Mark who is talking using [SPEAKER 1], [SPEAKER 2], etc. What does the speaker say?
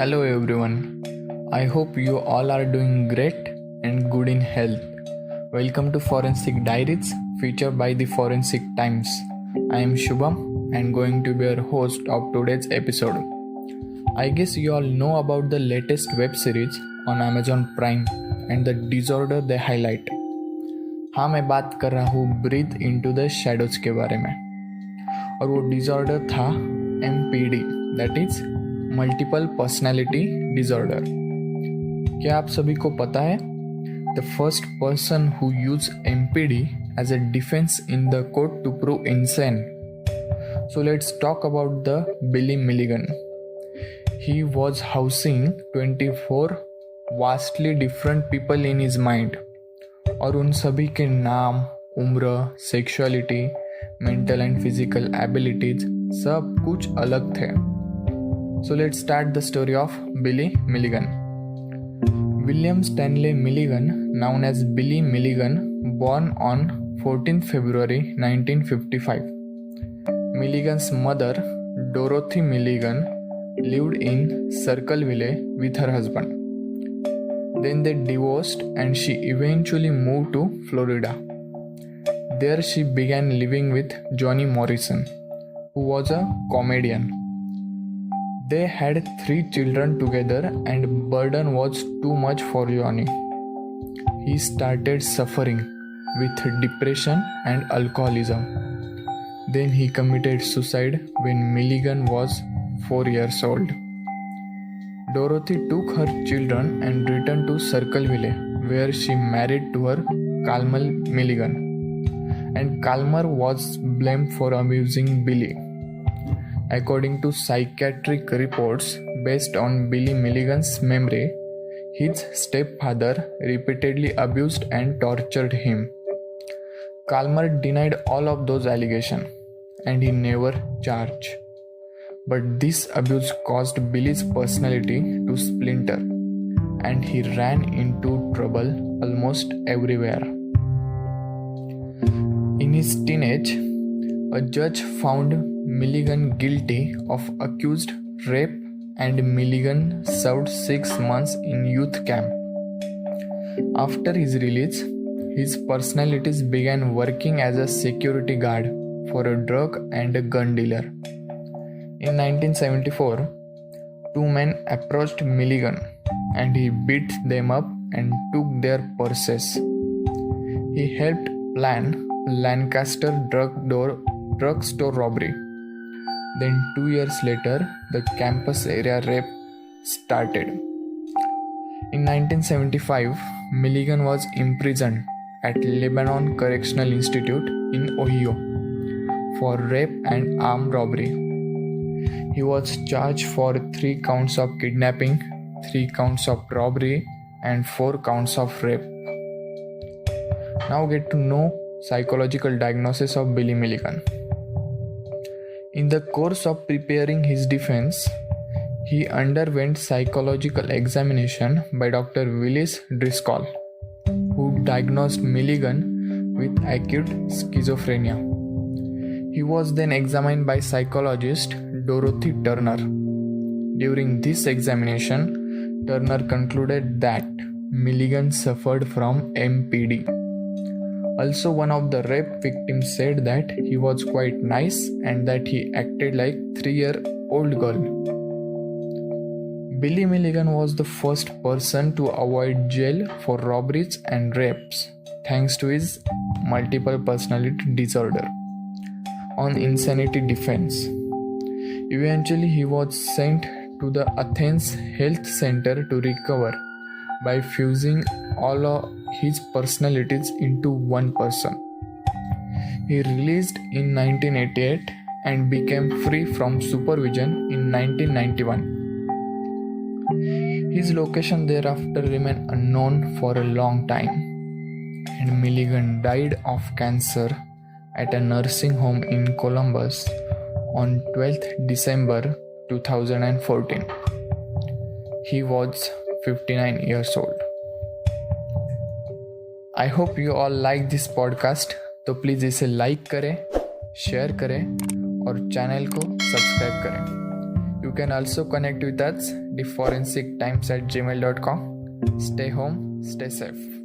[SPEAKER 1] Hello everyone. I hope you all are doing great and good in health. Welcome to Forensic Diaries featured by the Forensic Times. I am Shubham and going to be your host of today's episode. I guess you all know about the latest web series on Amazon Prime and the disorder they highlight. हाँ, मैं बात कर रहा हूँ breathe into the shadows के बारे में और वो डिसऑर्डर था MPD, that is multiple personality disorder. क्या आप सभी को पता है the first person who use MPD as a defence in the court to prove insane? So let's talk about the Billy Milligan. He was housing 24 vastly different people in his mind और उन सभी के नाम, उम्र, sexuality, mental and physical abilities सब कुछ अलग थे। So let's start the story of Billy Milligan. William Stanley Milligan, known as Billy Milligan, born on 14 February 1955. Milligan's mother, Dorothy Milligan, lived in Circleville with her husband. Then they divorced and she eventually moved to Florida. There she began living with Johnny Morrison, who was a comedian. They had 3 children together and burden was too much for Johnny. He started suffering with depression and alcoholism. Then he committed suicide when Milligan was 4 years old. Dorothy took her children and returned to Circleville, where she married to her Calmer Milligan. And Calmer was blamed for abusing Billy. According to psychiatric reports based on Billy Milligan's memory, his stepfather repeatedly abused and tortured him. Calmer denied all of those allegations and he never charged. But this abuse caused Billy's personality to splinter and he ran into trouble almost everywhere. In his teenage, a judge found Milligan guilty of accused rape and Milligan served 6 months in youth camp. After his release, his personalities began working as a security guard for a drug and a gun dealer. In 1974, 2 men approached Milligan and he beat them up and took their purses. He helped plan Lancaster drugstore robbery. Then 2 years later, the campus area rape started. In 1975, Milligan was imprisoned at Lebanon Correctional Institute in Ohio for rape and armed robbery. He was charged for 3 counts of kidnapping, 3 counts of robbery, and 4 counts of rape. Now get to know psychological diagnosis of Billy Milligan. In the course of preparing his defense, he underwent psychological examination by Dr. Willis Driscoll, who diagnosed Milligan with acute schizophrenia. He was then examined by psychologist Dorothy Turner. During this examination, Turner concluded that Milligan suffered from MPD. Also, one of the rape victims said that he was quite nice and that he acted like 3-year-old girl. Billy Milligan was the first person to avoid jail for robberies and rapes thanks to his multiple personality disorder on insanity defense. Eventually, he was sent to the Athens Health Center to recover by fusing all of his personalities into one person. He released in 1988 and became free from supervision in 1991. His location thereafter remained unknown for a long time, and Milligan died of cancer at a nursing home in Columbus on 12th December 2014. He was 59 years old. I hope you all like this podcast, तो please इसे like करें, share करें और channel को subscribe करें। You You can also connect with us, theforensictimes@gmail.com. Stay home, stay safe.